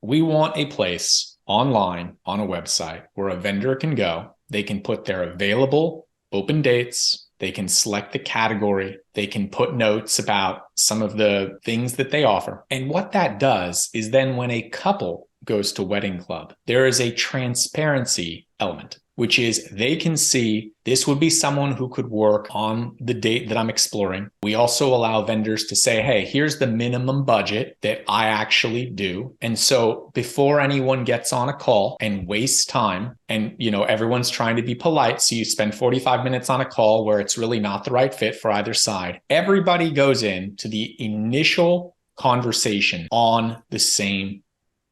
we want a place online on a website where a vendor can go. They can put their available open dates. They can select the category. They can put notes about some of the things that they offer. And what that does is then when a couple goes to WeddingClub, there is a transparency element, which is they can see this would be someone who could work on the date that I'm exploring. We also allow vendors to say, hey, here's the minimum budget that I actually do. And so before anyone gets on a call and wastes time, and everyone's trying to be polite, so you spend 45 minutes on a call where it's really not the right fit for either side, everybody goes in to the initial conversation on the same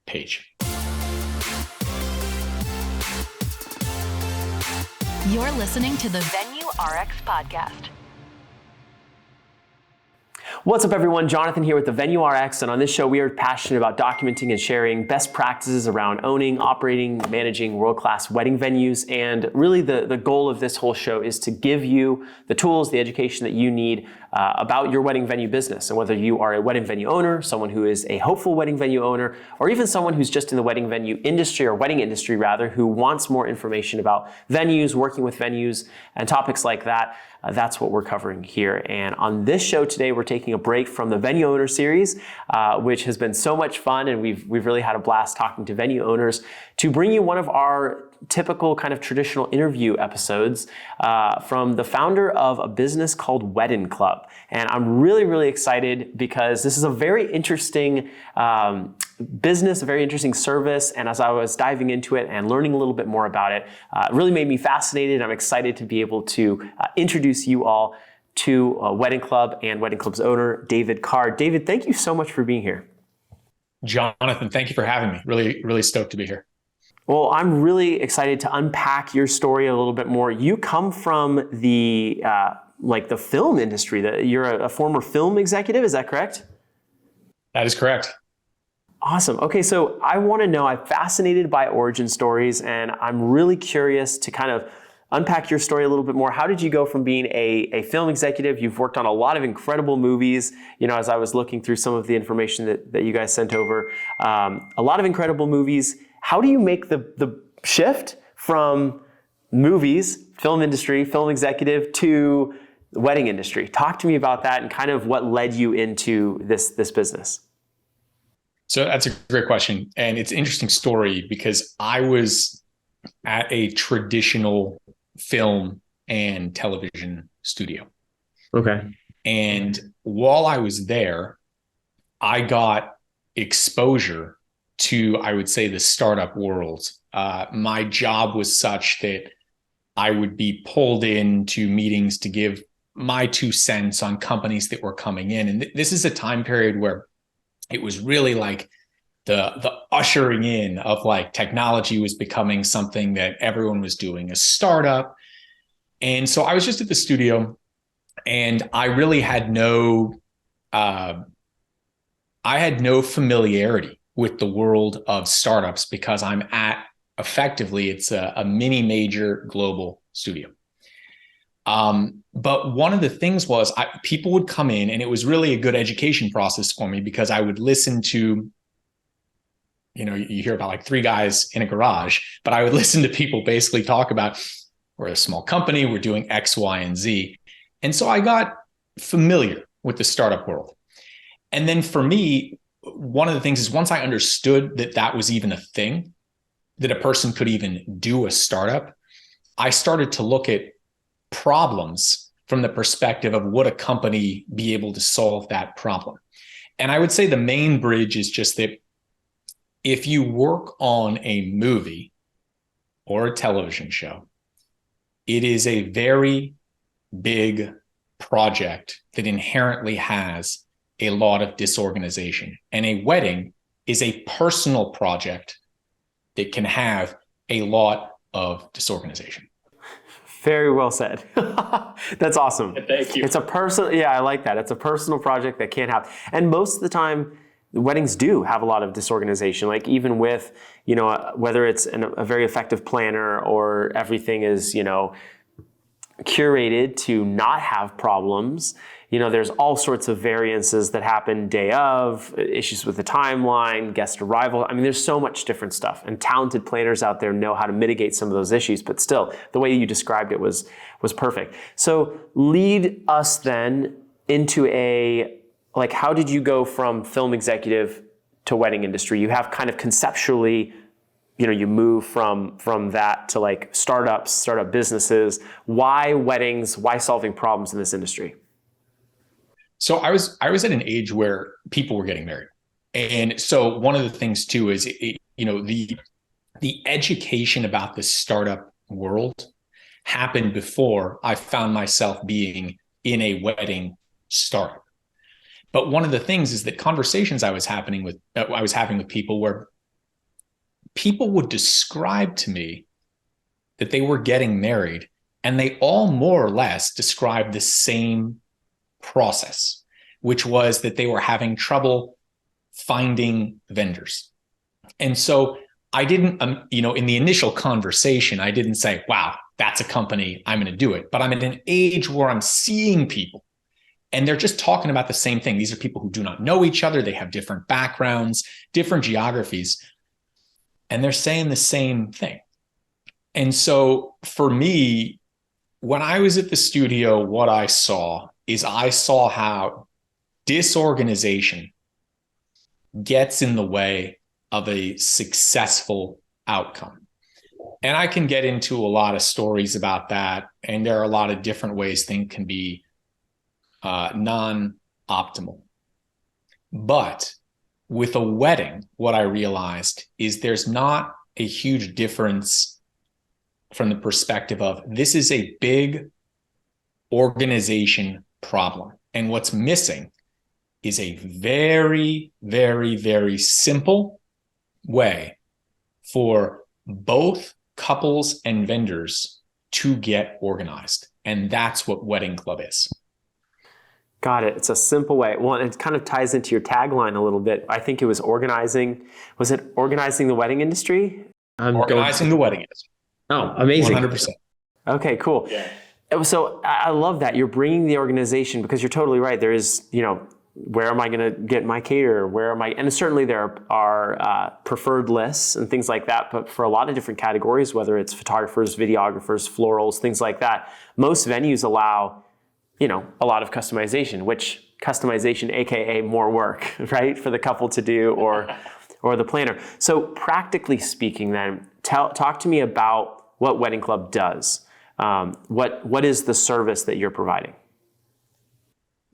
page. You're listening to the Venue RX podcast. What's up, everyone? Jonathan here with the Venue RX, and on this show, we are passionate about documenting and sharing best practices around owning, operating, managing world-class wedding venues. And really, the goal of this whole show is to give you the tools, the education that you need about your wedding venue business. And whether you are a wedding venue owner, someone who is a hopeful wedding venue owner, or even someone who's just in the wedding venue industry, or wedding industry rather, who wants more information about venues, working with venues, and topics like that, that's what we're covering here. And on this show today, we're taking a break from the Venue Owner series, which has been so much fun, and we've really had a blast talking to venue owners, to bring you one of our typical kind of traditional interview episodes from the founder of a business called WeddinClub. And I'm really, really excited because this is a very interesting business, a very interesting service. And as I was diving into it and learning a little bit more about it, it really made me fascinated. I'm excited to be able to introduce you all to WeddingClub and WeddingClub's owner, David Carde. David, thank you so much for being here. Jonathan, thank you for having me. Really, really stoked to be here. Well, I'm really excited to unpack your story a little bit more. You come from the the film industry. You're a former film executive, is that correct? That is correct. Awesome. Okay, so I want to know, I'm fascinated by origin stories, and I'm really curious to kind of unpack your story a little bit more. How did you go from being a film executive? You've worked on a lot of incredible movies. As I was looking through some of the information that you guys sent over, a lot of incredible movies. How do you make the shift from movies, film industry, film executive, to the wedding industry? Talk to me about that and kind of what led you into this business. So that's a great question. And it's an interesting story because I was at a traditional film and television studio. Okay. And while I was there, I got exposure to, I would say, the startup world. My job was such that I would be pulled into meetings to give my 2 cents on companies that were coming in. And this is a time period where it was really like the ushering in of like technology was becoming something that everyone was doing, a startup. And so I was just at the studio, and I really had no familiarity with the world of startups because I'm at, effectively, it's a mini major global studio. But one of the things was people would come in, and it was really a good education process for me because I would listen to, you hear about like 3 guys in a garage, but I would listen to people basically talk about, we're a small company, we're doing X, Y, and Z. And so I got familiar with the startup world. And then for me, one of the things is once I understood that that was even a thing, that a person could even do a startup, I started to look at problems from the perspective of would a company be able to solve that problem. And I would say the main bridge is just that if you work on a movie or a television show, it is a very big project that inherently has a lot of disorganization. And a wedding is a personal project that can have a lot of disorganization. Very well said. That's awesome. Thank you. It's a personal, I like that. It's a personal project that can't have, and most of the time, weddings do have a lot of disorganization. Like even with, whether it's a very effective planner or everything is, curated to not have problems. There's all sorts of variances that happen day of, issues with the timeline, guest arrival. I mean, there's so much different stuff, and talented planners out there know how to mitigate some of those issues, but still, the way you described it was perfect. So lead us then into how did you go from film executive to wedding industry? You have kind of conceptually, you move from that to like startup businesses. Why weddings? Why solving problems in this industry? So I was at an age where people were getting married. And so one of the things too is, the education about the startup world happened before I found myself being in a wedding startup. But one of the things is that conversations I was having with people where people would describe to me that they were getting married, and they all more or less described the same process, which was that they were having trouble finding vendors. And so I didn't, in the initial conversation, I didn't say, wow, that's a company, I'm going to do it. But I'm at an age where I'm seeing people and they're just talking about the same thing. These are people who do not know each other. They have different backgrounds, different geographies, and they're saying the same thing. And so for me, when I was at the studio, what I saw how disorganization gets in the way of a successful outcome. And I can get into a lot of stories about that. And there are a lot of different ways things can be non-optimal. But with a wedding, what I realized is there's not a huge difference from the perspective of this is a big organization problem. And what's missing is a very, very, very simple way for both couples and vendors to get organized. And that's what WeddingClub is. Got it. It's a simple way. Well, it kind of ties into your tagline a little bit. I think it was organizing. Was it organizing the wedding industry? Organizing the wedding industry. Oh, amazing. 100%. Okay, cool. Yeah. So I love that you're bringing the organization, because you're totally right. There is, where am I going to get my caterer? And certainly there are preferred lists and things like that. But for a lot of different categories, whether it's photographers, videographers, florals, things like that, most venues allow, a lot of customization, which customization, AKA more work, right? For the couple to do or the planner. So practically speaking then, talk to me about what WeddingClub does. What is the service that you're providing?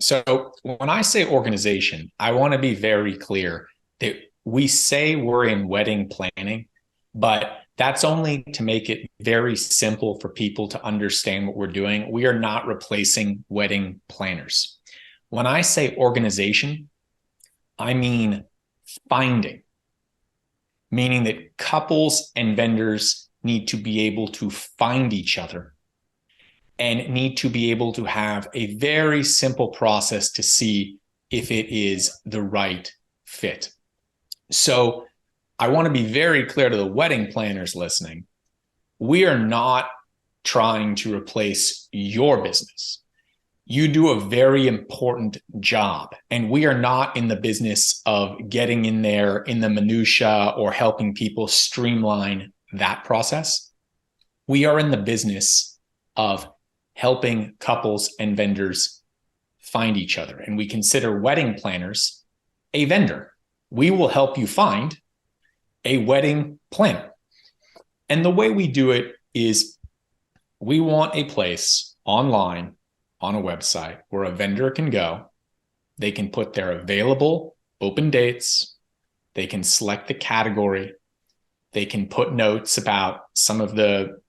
So when I say organization, I want to be very clear that we say we're in wedding planning, but that's only to make it very simple for people to understand what we're doing. We are not replacing wedding planners. When I say organization, I mean finding, meaning that couples and vendors need to be able to find each other and need to be able to have a very simple process to see if it is the right fit. So I want to be very clear to the wedding planners listening. We are not trying to replace your business. You do a very important job, and we are not in the business of getting in there in the minutia or helping people streamline that process. We are in the business of helping couples and vendors find each other. And we consider wedding planners a vendor. We will help you find a wedding planner. And the way we do it is we want a place online on a website where a vendor can go. They can put their available open dates. They can select the category. They can put notes about some of the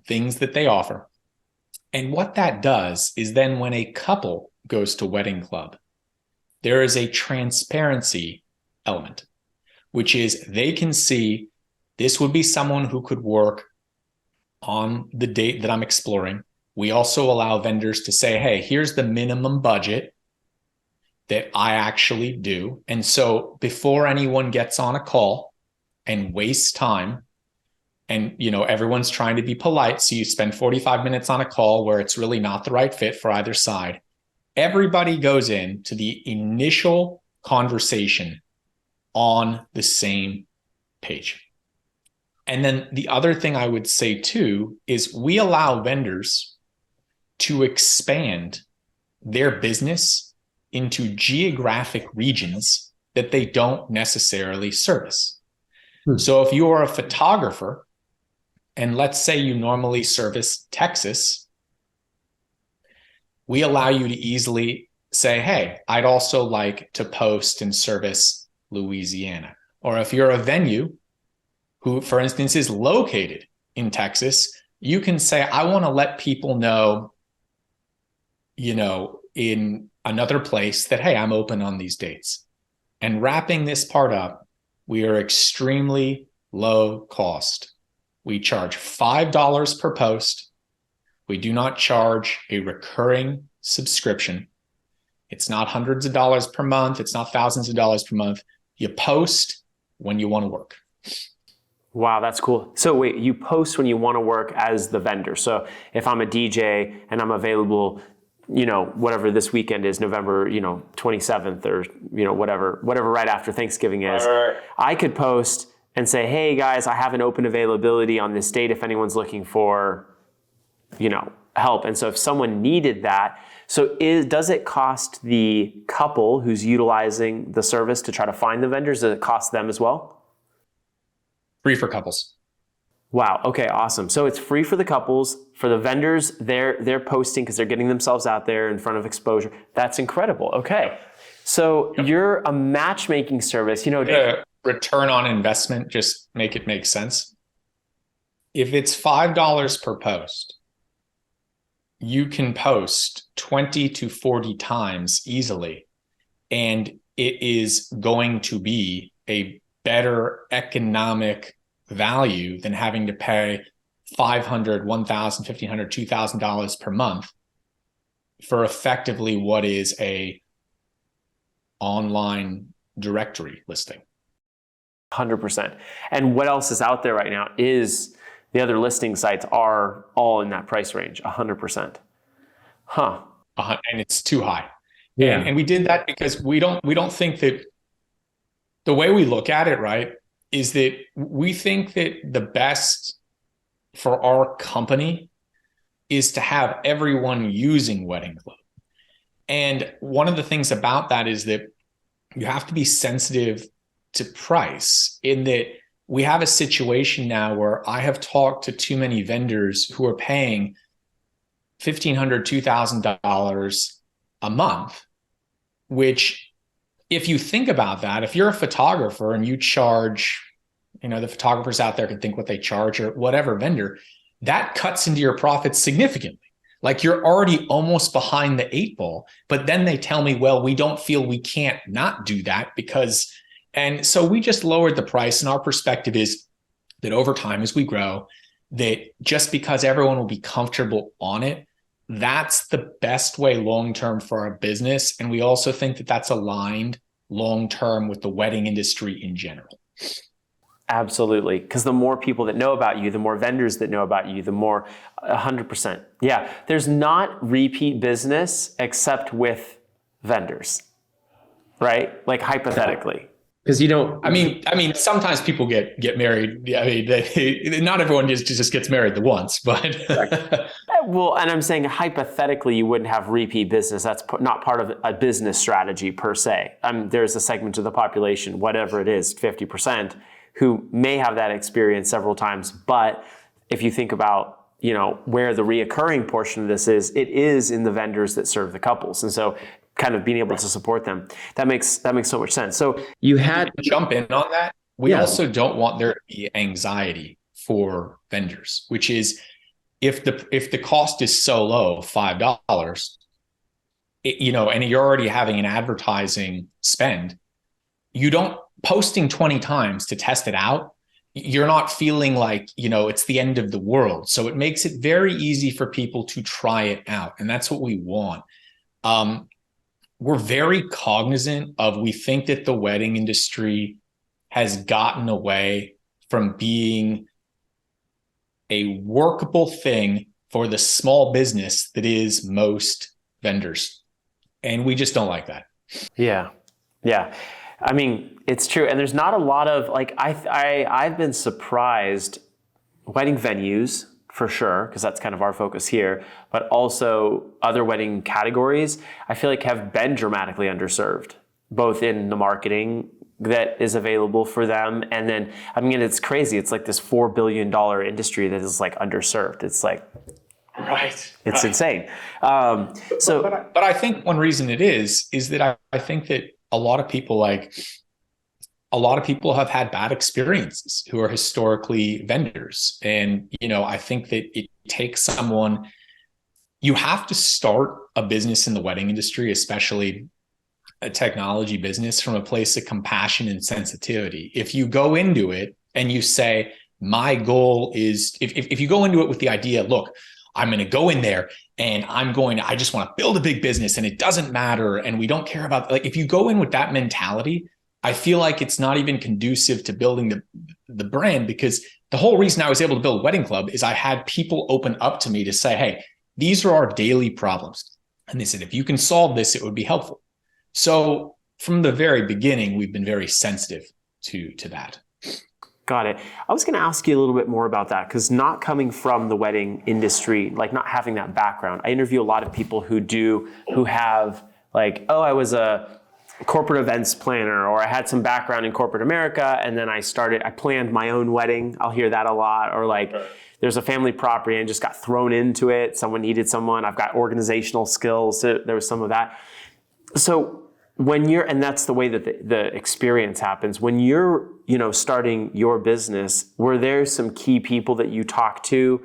things that they offer. And what that does is then when a couple goes to WeddingClub, there is a transparency element, which is they can see this would be someone who could work on the date that I'm exploring. We also allow vendors to say, hey, here's the minimum budget that I actually do. And so before anyone gets on a call and wastes time, and everyone's trying to be polite, so you spend 45 minutes on a call where it's really not the right fit for either side. Everybody goes into the initial conversation on the same page. And then the other thing I would say too is we allow vendors to expand their business into geographic regions that they don't necessarily service. So if you are a photographer, and let's say you normally service Texas, we allow you to easily say, hey, I'd also like to post and service Louisiana. Or if you're a venue who, for instance, is located in Texas, you can say, I want to let people know, in another place that, hey, I'm open on these dates. And wrapping this part up, we are extremely low cost. We charge $5 per post. We do not charge a recurring subscription. It's not hundreds of dollars per month. It's not thousands of dollars per month. You post when you want to work. Wow, that's cool. So wait, you post when you want to work as the vendor. So if I'm a DJ and I'm available, whatever this weekend is, November, 27th or, whatever right after Thanksgiving is, right. I could post and say, hey guys, I have an open availability on this date if anyone's looking for, help. And so if someone needed that, does it cost the couple who's utilizing the service to try to find the vendors? Does it cost them as well? Free for couples. Wow. Okay. Awesome. So it's free for the couples. For the vendors, they're posting because they're getting themselves out there in front of exposure. That's incredible. Okay. So you're a matchmaking service. Return on investment, just make it make sense. If it's $5 per post, you can post 20 to 40 times easily, and it is going to be a better economic value than having to pay $500, $1,000, $1,500, $2,000 per month for effectively what is a online directory listing. 100%. And what else is out there right now is the other listing sites are all in that price range, 100%. Huh. And it's too high. Yeah. And we did that because we don't think that the way we look at it, right, is that we think that the best for our company is to have everyone using WeddingClub. And one of the things about that is that you have to be sensitive to price, in that we have a situation now where I have talked to too many vendors who are paying $1,500, $2,000 a month, which, if you think about that, if you're a photographer and you charge, the photographers out there can think what they charge or whatever vendor, that cuts into your profits significantly. Like, you're already almost behind the 8 ball, but then they tell me, well, we don't feel we can't not do that because, and so we just lowered the price. And our perspective is that over time, as we grow, that just because everyone will be comfortable on it, that's the best way long-term for our business. And we also think that that's aligned long-term with the wedding industry in general. Absolutely. Because the more people that know about you, the more vendors that know about you, the more 100%. Yeah. There's not repeat business except with vendors, right? Like, hypothetically. Because you don't. I mean, sometimes people get married. I mean, not everyone just gets married the once, but. Well, and I'm saying hypothetically, you wouldn't have repeat business. That's not part of a business strategy per se. There's a segment of the population, whatever it is, 50%, who may have that experience several times. But if you think about, where the reoccurring portion of this is, it is in the vendors that serve the couples. And so kind of being able to support them, that makes so much sense. So you had to jump in on that. We also don't want there to be anxiety for vendors, which is if the cost is so low, $5, and you're already having an advertising spend, you don't posting 20 times to test it out. You're not feeling like, it's the end of the world. So it makes it very easy for people to try it out. And that's what we want. We're very cognizant of, we think that the wedding industry has gotten away from being a workable thing for the small business that is most vendors. And we just don't like that. Yeah. Yeah. I mean, it's true. And there's not a lot of like, I've been surprised, wedding venues for sure, because that's kind of our focus here, but also other wedding categories, I feel like have been dramatically underserved, both in the marketing that is available for them. And then, I mean, it's crazy. It's like this $4 billion industry that is like underserved. It's like, it's insane. But I think one reason it is that I think that a lot of people have had bad experiences who are historically vendors. And, I think that it takes someone, you have to start a business in the wedding industry, especially a technology business, from a place of compassion and sensitivity. If you go into it and you say, my goal is, if you go into it with the idea, look, I'm going to go in there and I just want to build a big business and it doesn't matter. And we don't care about, like, if you go in with that mentality, I feel like it's not even conducive to building the brand, because the whole reason I was able to build WeddingClub is I had people open up to me to say, hey, these are our daily problems. And they said, if you can solve this, it would be helpful. So from the very beginning, we've been very sensitive to that. Got it. I was going to ask you a little bit more about that, because not coming from the wedding industry, like not having that background, I interview a lot of people who have like, oh, I was a corporate events planner, or I had some background in corporate America, and then I planned my own wedding. I'll hear that a lot. Or like, there's a family property and just got thrown into it. Someone needed someone. I've got organizational skills. So there was some of that. So and that's the way that the experience happens. When you're, starting your business, were there some key people that you talked to,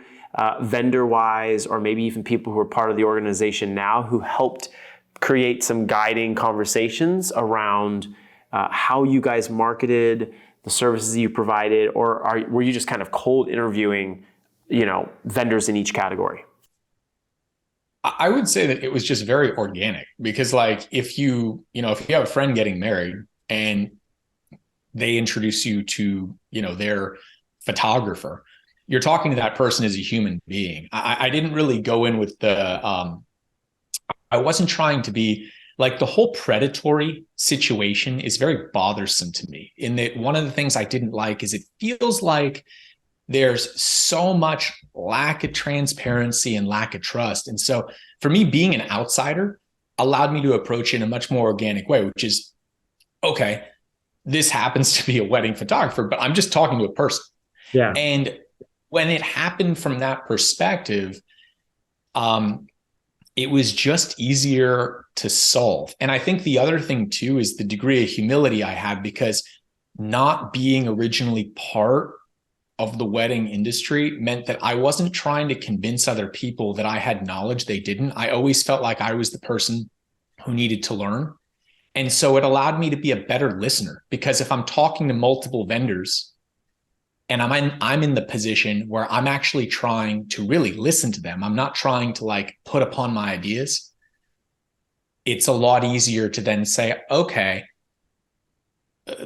vendor-wise, or maybe even people who are part of the organization now, who helped create some guiding conversations around how you guys marketed, the services you provided, or were you just kind of cold interviewing, vendors in each category? I would say that it was just very organic, because like, if you have a friend getting married and they introduce you to, their photographer, you're talking to that person as a human being. I didn't really go in with I wasn't trying to be like, the whole predatory situation is very bothersome to me, in that one of the things I didn't like is it feels like there's so much lack of transparency and lack of trust. And so for me, being an outsider allowed me to approach it in a much more organic way, which is, okay, this happens to be a wedding photographer, but I'm just talking to a person. Yeah. And when it happened from that perspective, it was just easier to solve. And I think the other thing too is the degree of humility I had, because not being originally part of the wedding industry meant that I wasn't trying to convince other people that I had knowledge they didn't. I always felt like I was the person who needed to learn. And so it allowed me to be a better listener, because if I'm talking to multiple vendors and I'm in the position where I'm actually trying to really listen to them, I'm not trying to like put upon my ideas, it's a lot easier to then say, okay,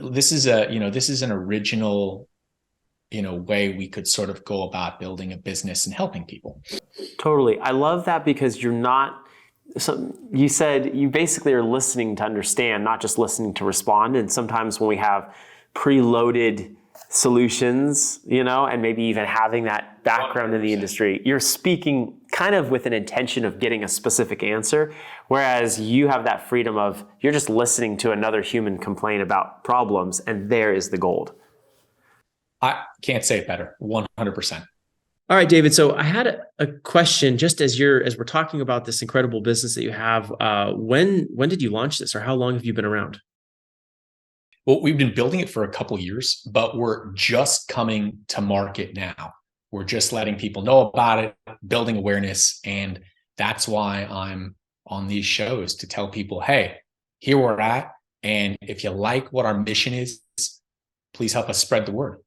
this is an original way we could sort of go about building a business and helping people. Totally. I love that, because you said you basically are listening to understand, not just listening to respond. And sometimes when we have preloaded solutions, and maybe even having that background 100%. In the industry, you're speaking kind of with an intention of getting a specific answer. Whereas you have that freedom of, you're just listening to another human complain about problems, and there is the gold. I can't say it better. 100%. All right, David. So I had a question, just as we're talking about this incredible business that you have. When did you launch this, or how long have you been around? Well, we've been building it for a couple of years, but we're just coming to market now. We're just letting people know about it, building awareness. And that's why I'm on these shows, to tell people, hey, here we're at. And if you like what our mission is, please help us spread the word.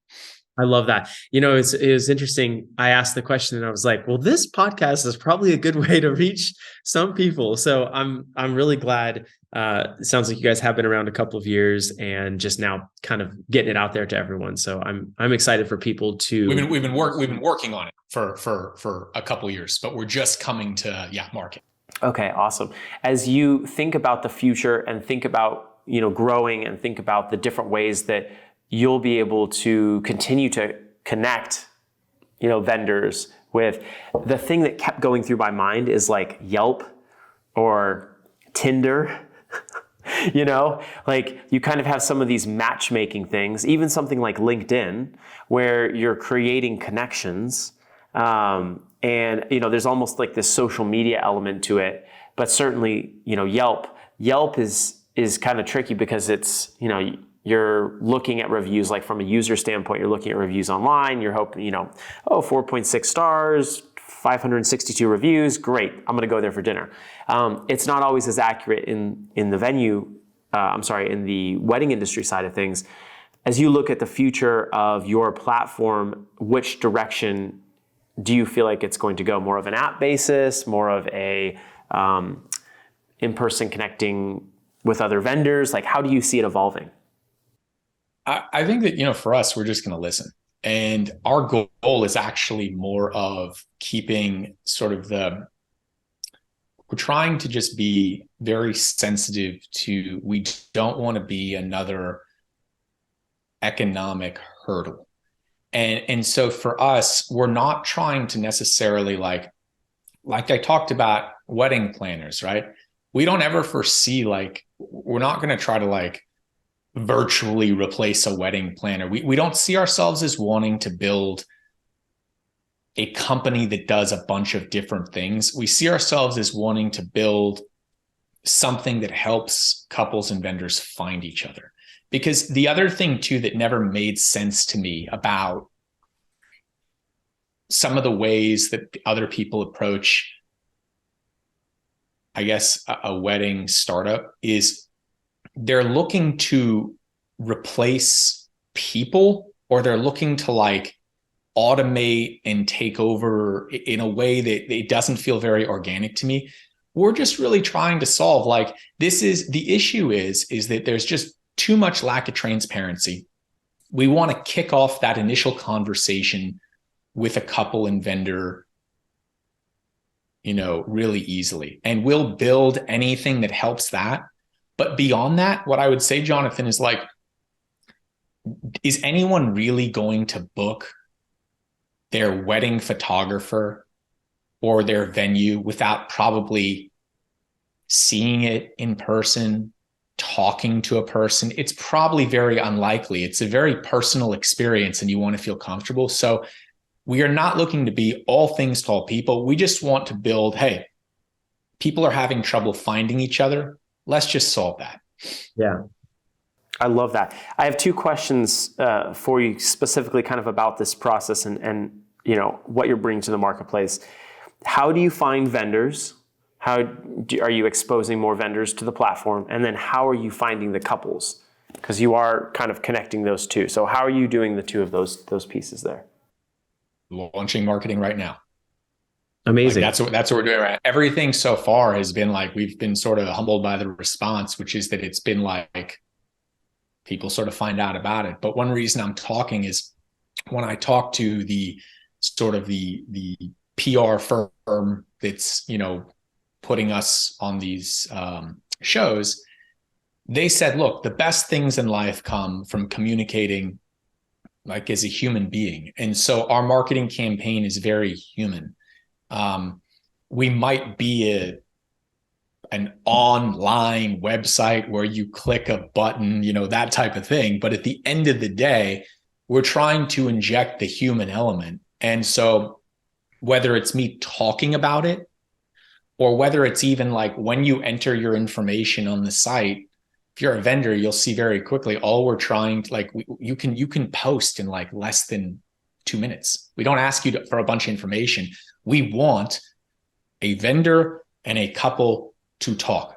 I love that. It was interesting. I asked the question and I was like, well, this podcast is probably a good way to reach some people. So I'm really glad. It sounds like you guys have been around a couple of years and just now kind of getting it out there to everyone. So I'm excited for people to. We've been working on it for a couple of years, but we're just coming to market. Okay, awesome. As you think about the future and think about, growing and think about the different ways that you'll be able to continue to connect, vendors with, the thing that kept going through my mind is like Yelp or Tinder. Like you kind of have some of these matchmaking things, even something like LinkedIn, where you're creating connections. And, there's almost like this social media element to it, but certainly, Yelp is kind of tricky because it's, you're looking at reviews, like from a user standpoint, you're looking at reviews online, you're hoping, 4.6 stars, 562 reviews, great, I'm gonna go there for dinner. It's not always as accurate in the in the wedding industry side of things. As you look at the future of your platform, which direction do you feel like it's going to go? More of an app basis, more of a in-person connecting with other vendors? Like, how do you see it evolving? I think that, for us, we're just going to listen. And our goal is actually more of keeping sort of we're trying to just be very sensitive to, we don't want to be another economic hurdle. And so for us, we're not trying to necessarily like I talked about wedding planners, right? We don't ever foresee we're not going to try to virtually replace a wedding planner. We don't see ourselves as wanting to build a company that does a bunch of different things. We see ourselves as wanting to build something that helps couples and vendors find each other. Because the other thing too that never made sense to me about some of the ways that other people approach, I guess, a wedding startup is they're looking to replace people, or they're looking to automate and take over in a way that it doesn't feel very organic to me. We're just really trying to solve the issue is that there's just too much lack of transparency. We want to kick off that initial conversation with a couple and vendor, really easily. And we'll build anything that helps that. But beyond that, what I would say, Jonathan, is anyone really going to book their wedding photographer or their venue without probably seeing it in person, talking to a person? It's probably very unlikely. It's a very personal experience and you want to feel comfortable. So we are not looking to be all things to all people. We just want to build, hey, people are having trouble finding each other. Let's just solve that. Yeah. I love that. I have two questions for you specifically kind of about this process and what you're bringing to the marketplace. How do you find vendors? Are you exposing more vendors to the platform? And then how are you finding the couples? Because you are kind of connecting those two. So how are you doing the two of those pieces there? Launching marketing right now. Amazing. That's what we're doing right now. Everything so far has been we've been sort of humbled by the response, which is that it's been people sort of find out about it. But one reason I'm talking is when I talk to the sort of the PR firm that's, putting us on these shows, they said, look, the best things in life come from communicating as a human being. And so our marketing campaign is very human. We might be an online website where you click a button, that type of thing. But at the end of the day, we're trying to inject the human element. And so whether it's me talking about it, or whether it's even when you enter your information on the site, if you're a vendor, you'll see very quickly, all we're trying to you can post in less than 2 minutes. We don't ask you for a bunch of information. We want a vendor and a couple to talk,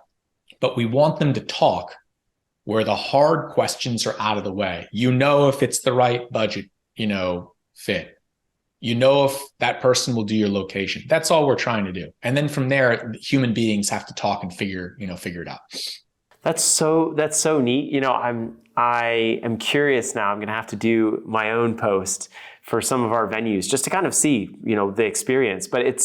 but we want them to talk where the hard questions are out of the way. If it's the right budget, fit. You know if that person will do your location. That's all we're trying to do. And then from there, human beings have to talk and figure it out. That's so neat. I am curious now. I'm going to have to do my own post for some of our venues just to kind of see, the experience. But it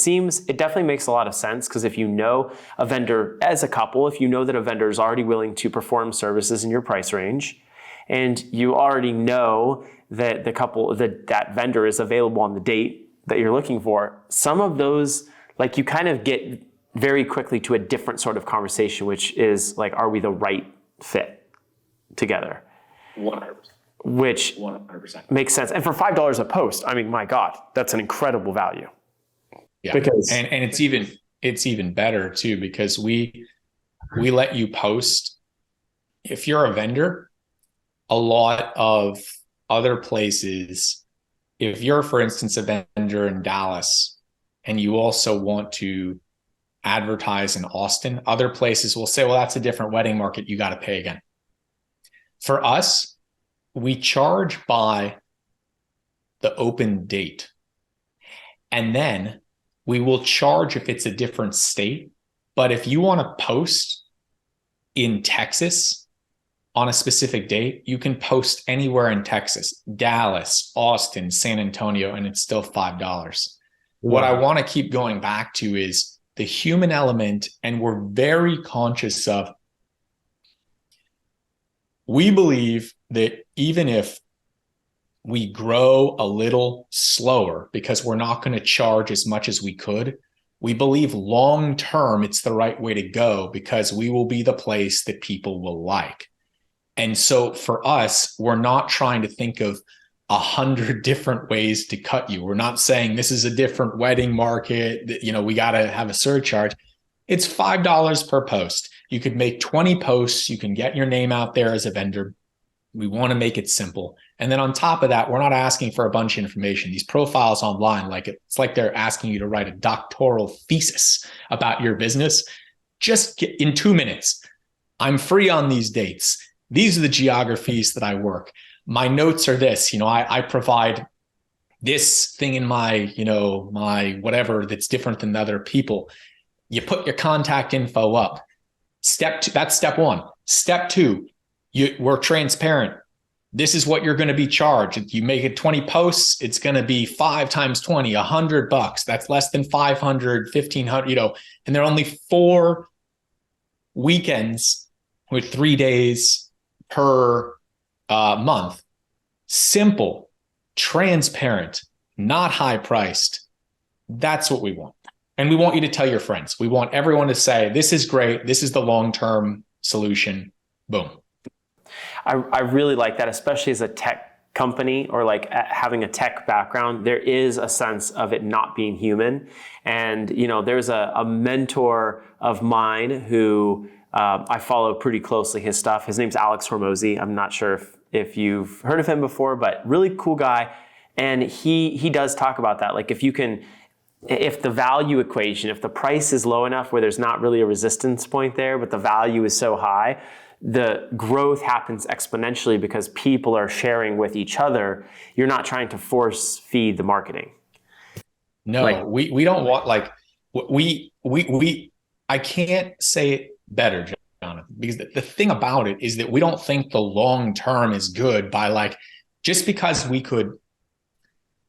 definitely makes a lot of sense, because if you know a vendor as a couple, if you know that a vendor is already willing to perform services in your price range, and you already know that that vendor is available on the date that you're looking for, some of those, like, you kind of get very quickly to a different sort of conversation, which is like, are we the right fit together? 100%. Which 100% makes sense. And for $5 a post, I mean, my God, that's an incredible value. Yeah, because and it's even better too, because we let you post. If you're a vendor, a lot of other places, if you're, for instance, a vendor in Dallas and you also want to advertise in Austin, other places will say, well, that's a different wedding market. You got to pay again. For us, we charge by the open date. And then we will charge if it's a different state. But if you want to post in Texas on a specific date, you can post anywhere in Texas, Dallas, Austin, San Antonio, and it's still $5. Wow. What I want to keep going back to is the human element. And we're very conscious of, we believe that even if we grow a little slower because we're not going to charge as much as we could, we believe long term it's the right way to go, because we will be the place that people will like. And so for us, we're not trying to think of 100 different ways to cut you. We're not saying this is a different wedding market, that, we got to have a surcharge. It's $5 per post. You could make 20 posts. You can get your name out there as a vendor. We want to make it simple. And then on top of that, we're not asking for a bunch of information. These profiles online, it's like they're asking you to write a doctoral thesis about your business. Just in 2 minutes, I'm free on these dates. These are the geographies that I work. My notes are this, I provide this thing in my, my whatever that's different than other people. You put your contact info up. Step two, that's step one. Step two, we're transparent. This is what you're going to be charged. You make it 20 posts, it's going to be 5 times 20, $100. That's less than 500, 1,500, and there are only 4 weekends with 3 days per month. Simple, transparent, not high priced. That's what we want. And we want you to tell your friends. We want everyone to say, this is great. This is the long-term solution. Boom. I really like that, especially as a tech company, or like having a tech background. There is a sense of it not being human. And, there's a mentor of mine who I follow pretty closely his stuff. His name's Alex Hormozy. I'm not sure if you've heard of him before, but really cool guy. And he does talk about that. Like, if the value equation, if the price is low enough where there's not really a resistance point there, but the value is so high, the growth happens exponentially because people are sharing with each other. You're not trying to force feed the marketing. No, we don't want, I can't say it better, Jonathan, because the thing about it is that we don't think the long term is good by just because we could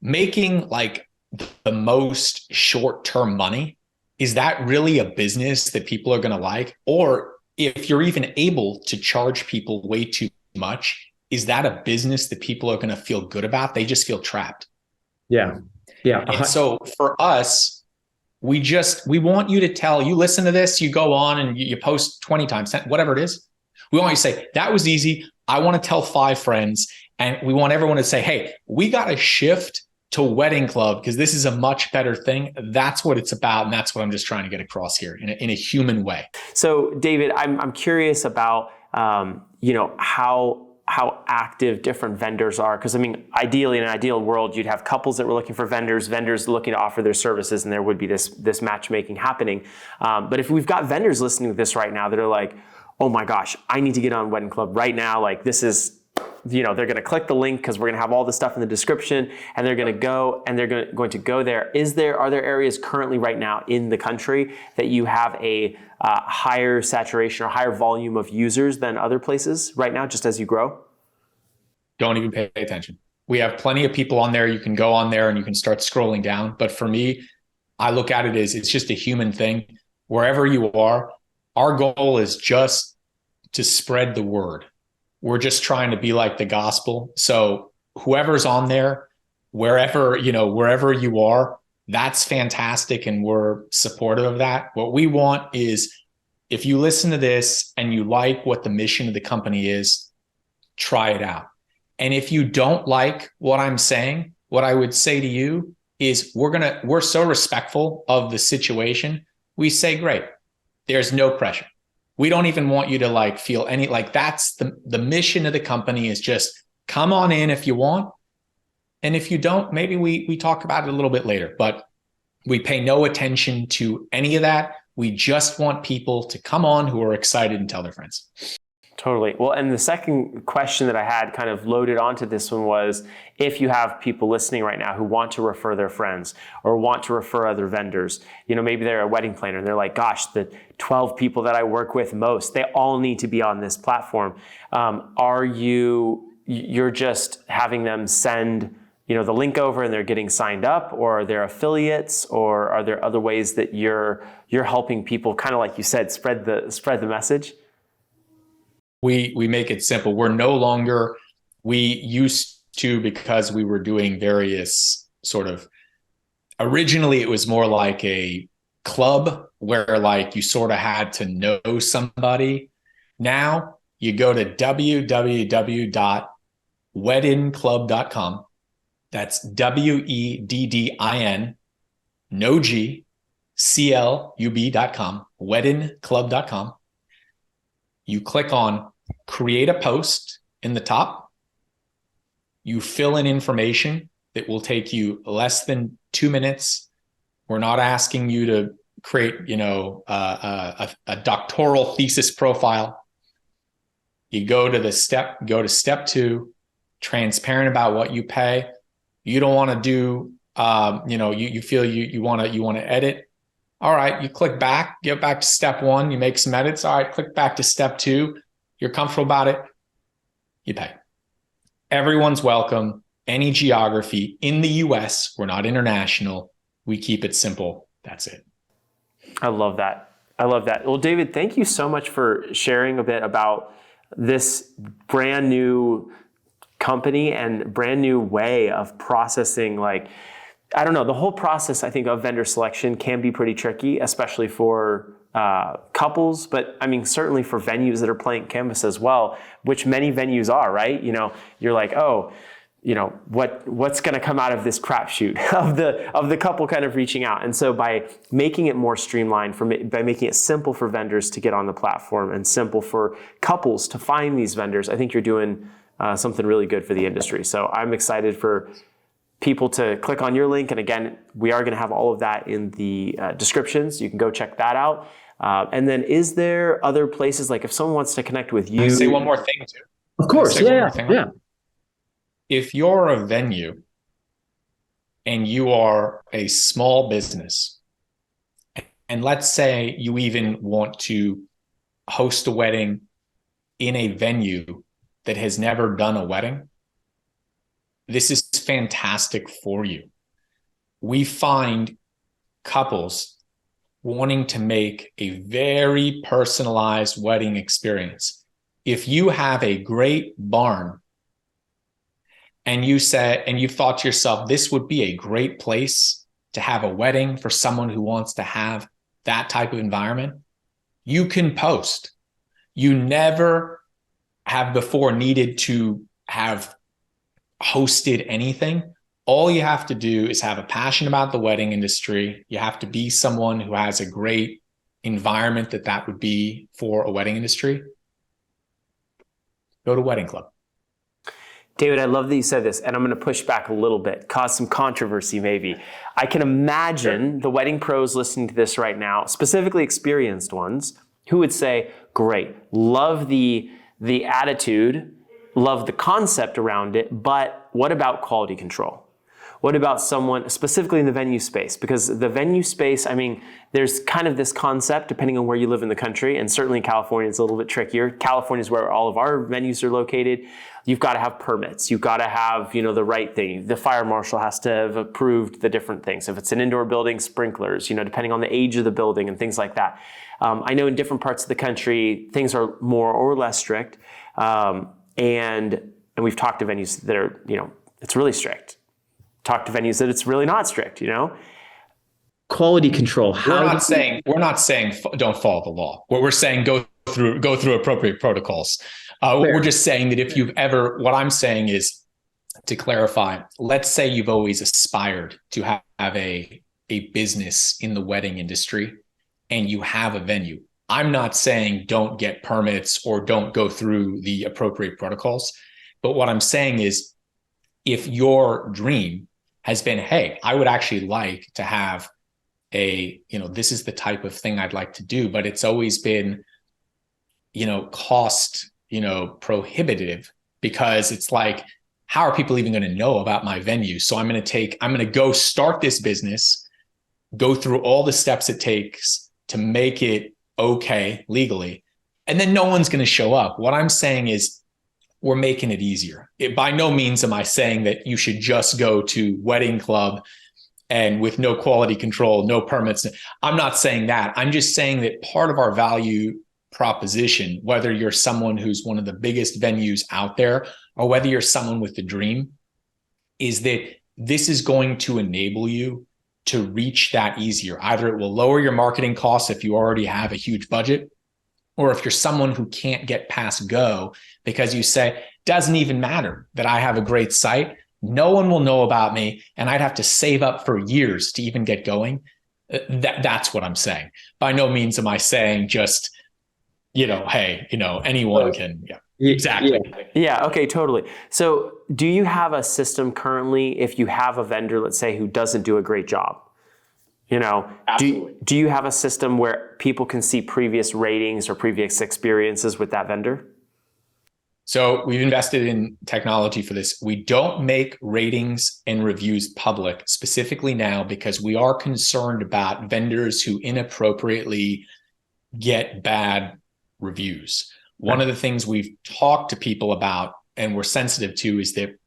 making the most short-term money. Is that really a business that people are going to like? Or if you're even able to charge people way too much, is that a business that people are going to feel good about? They just feel trapped. Yeah. Yeah. And so for us, we want you to you listen to this, you go on and you post 20 times, whatever it is. We want you to say, that was easy. I want to tell 5 friends. And we want everyone to say, hey, we got to shift to WeddingClub because this is a much better thing. That's what it's about. And that's what I'm just trying to get across here in a human way. So David, I'm curious about, how active different vendors are. Because ideally in an ideal world, you'd have couples that were looking for vendors looking to offer their services, and there would be this matchmaking happening. But if we've got vendors listening to this right now that are like, oh my gosh, I need to get on WeddingClub right now. This is they're going to click the link because we're going to have all the stuff in the description, and they're going to go and they're going to go there. Are there areas currently right now in the country that you have a higher saturation or higher volume of users than other places right now, just as you grow? Don't even pay attention. We have plenty of people on there. You can go on there and you can start scrolling down. But for me, I look at it as it's just a human thing. Wherever you are, our goal is just to spread the word. We're just trying to be like the gospel. So whoever's on there, wherever you are, that's fantastic. And we're supportive of that. What we want is, if you listen to this and you like what the mission of the company is, try it out. And if you don't like what I'm saying, what I would say to you is we're so respectful of the situation. We say, great, there's no pressure. We don't even want you to feel any, that's the mission of the company is just come on in if you want. And if you don't, maybe we talk about it a little bit later, but we pay no attention to any of that. We just want people to come on who are excited and tell their friends. Totally. Well, and the second question that I had kind of loaded onto this one was, if you have people listening right now who want to refer their friends or want to refer other vendors, maybe they're a wedding planner and they're like, gosh, the 12 people that I work with most, they all need to be on this platform. You're just having them send, the link over and they're getting signed up, or are there affiliates, or are there other ways that you're helping people, kind of like you said, spread the message? We make it simple. We used to, because we were doing various originally it was more like a club where you sort of had to know somebody. Now you go to www.weddinclub.com. That's WEDDIN, no G, CLUB.com, weddinclub.com. You click on create a post in the top. You fill in information that will take you less than 2 minutes. We're not asking you to create, a doctoral thesis profile. You go to step 2, transparent about what you pay. You don't want to do, you feel you want to edit. All right, you click back, get back to step 1, you make some edits. All right, click back to step 2. You're comfortable about it, you pay. Everyone's welcome. Any geography in the US, we're not international. We keep it simple. That's it. I love that. Well, David, thank you so much for sharing a bit about this brand new company and brand new way of processing. I don't know, the whole process, I think, of vendor selection can be pretty tricky, especially for couples, but certainly for venues that are playing canvas as well, which many venues are, right? You're like, oh, what's going to come out of this crapshoot of the couple kind of reaching out. And so by making it more streamlined, by making it simple for vendors to get on the platform and simple for couples to find these vendors, I think you're doing something really good for the industry. So I'm excited for people to click on your link. And again, we are going to have all of that in the descriptions. You can go check that out. And then is there other places, if someone wants to connect with you? Can I say one more thing too? Of course. Yeah. If you're a venue and you are a small business, and let's say you even want to host a wedding in a venue that has never done a wedding, this is fantastic for you. We find couples wanting to make a very personalized wedding experience. If you have a great barn and you thought to yourself, this would be a great place to have a wedding for someone who wants to have that type of environment, you can post. You never have before needed to have hosted anything. All you have to do is have a passion about the wedding industry. You have to be someone who has a great environment that would be for a wedding industry. Go to WeddingClub. David, I love that you said this, and I'm going to push back a little bit, cause some controversy maybe. I can imagine the wedding pros listening to this right now, specifically experienced ones, who would say, great, love the attitude love the concept around it, but what about quality control? What about someone specifically in the venue space? Because the venue space, I mean, there's kind of this concept depending on where you live in the country, and certainly in California, it's a little bit trickier. California is where all of our venues are located. You've got to have permits. You've got to have, the right thing. The fire marshal has to have approved the different things. If it's an indoor building, sprinklers, depending on the age of the building and things like that. I know in different parts of the country, things are more or less strict. And we've talked to venues that are, it's really strict. Talk to venues that it's really not strict, Quality control. We're not saying don't follow the law. What we're saying, go through appropriate protocols. We're just saying that if you've ever, what I'm saying is, to clarify, let's say you've always aspired to have a business in the wedding industry and you have a venue. I'm not saying don't get permits or don't go through the appropriate protocols. But what I'm saying is, if your dream has been, hey, I would actually like to have this is the type of thing I'd like to do, but it's always been, cost, prohibitive, because it's like, how are people even going to know about my venue? So I'm going to go start this business, go through all the steps it takes to make it okay legally, and then no one's going to show up. What I'm saying is, we're making it easier. By no means am I saying that you should just go to WeddingClub and with no quality control, no permits. I'm not saying that. I'm just saying that part of our value proposition, whether you're someone who's one of the biggest venues out there or whether you're someone with a dream, is that this is going to enable you to reach that easier. Either it will lower your marketing costs if you already have a huge budget, or if you're someone who can't get past go because you say, doesn't even matter that I have a great site, no one will know about me, and I'd have to save up for years to even get going. That's what I'm saying. By no means am I saying just, hey, anyone can. Yeah, exactly. Yeah. Okay. Totally. So do you have a system currently, if you have a vendor, let's say, who doesn't do a great job? Do you have a system where people can see previous ratings or previous experiences with that vendor? So we've invested in technology for this. We don't make ratings and reviews public specifically now because we are concerned about vendors who inappropriately get bad reviews. One of the things we've talked to people about and we're sensitive to is that,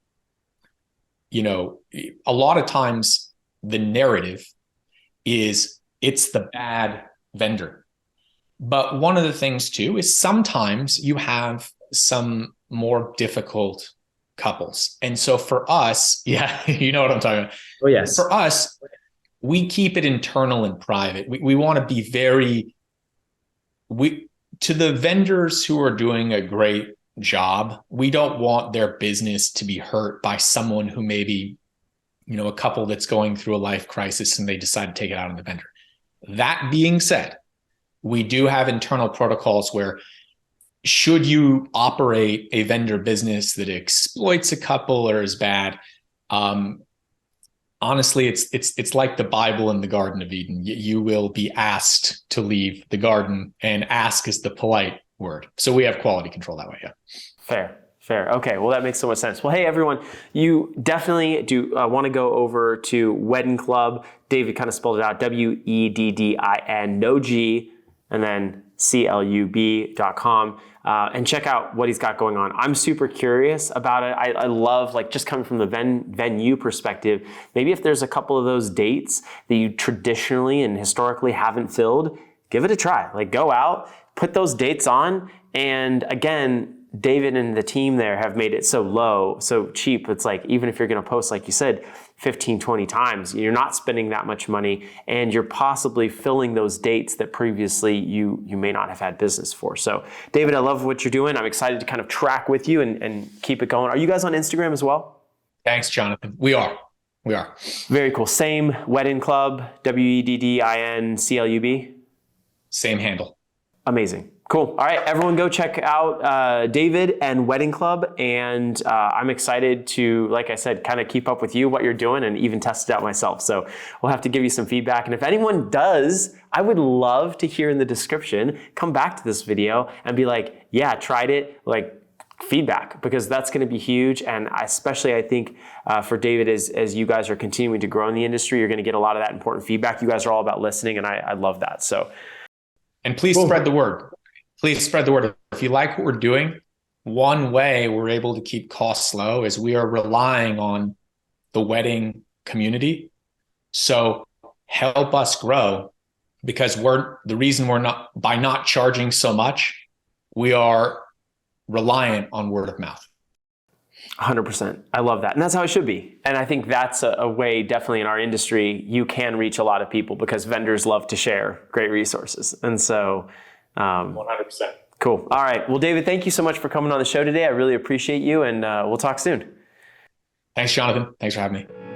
a lot of times the narrative is it's the bad vendor. But one of the things too is sometimes you have some more difficult couples. And so for us, you know what I'm talking about. Oh, yes. For us, we keep it internal and private. We want to be to the vendors who are doing a great job, we don't want their business to be hurt by someone who maybe, a couple that's going through a life crisis and they decide to take it out on the vendor. That being said, we do have internal protocols where, should you operate a vendor business that exploits a couple or is bad, honestly, it's like the Bible in the Garden of Eden. You will be asked to leave the garden, and ask is the polite word. So we have quality control that way. Yeah. Fair. Okay. Well, that makes so much sense. Well, hey, everyone, you definitely do want to go over to WeddingClub. David kind of spelled it out, WEDDIN, no G, and then CLUB.com, and check out what he's got going on. I'm super curious about it. I love, just coming from the venue perspective, maybe if there's a couple of those dates that you traditionally and historically haven't filled, give it a try. Go out, put those dates on, and again, David and the team there have made it so low, so cheap. It's even if you're going to post, like you said, 15, 20 times, you're not spending that much money, and you're possibly filling those dates that previously you may not have had business for. So David, I love what you're doing. I'm excited to kind of track with you and keep it going. Are you guys on Instagram as well? Thanks, Jonathan. We are. Very cool. Same WeddingClub, WEDDINCLUB? Same handle. Amazing. Cool. All right, everyone go check out David and WeddingClub. And I'm excited to, like I said, kind of keep up with you, what you're doing, and even test it out myself. So we'll have to give you some feedback. And if anyone does, I would love to hear in the description, come back to this video and be like, yeah, tried it. feedback, because that's going to be huge. And especially, I think for David, as you guys are continuing to grow in the industry, you're going to get a lot of that important feedback. You guys are all about listening, and I love that. So, and please spread the word. Please spread the word. If you like what we're doing, one way we're able to keep costs low is we are relying on the wedding community. So help us grow, because the reason we're not charging so much, we are reliant on word of mouth. 100%. I love that. And that's how it should be. And I think that's a way, definitely in our industry, you can reach a lot of people, because vendors love to share great resources. And so, 100%. Cool. All right. Well, David, thank you so much for coming on the show today. I really appreciate you, and we'll talk soon. Thanks, Jonathan. Thanks for having me.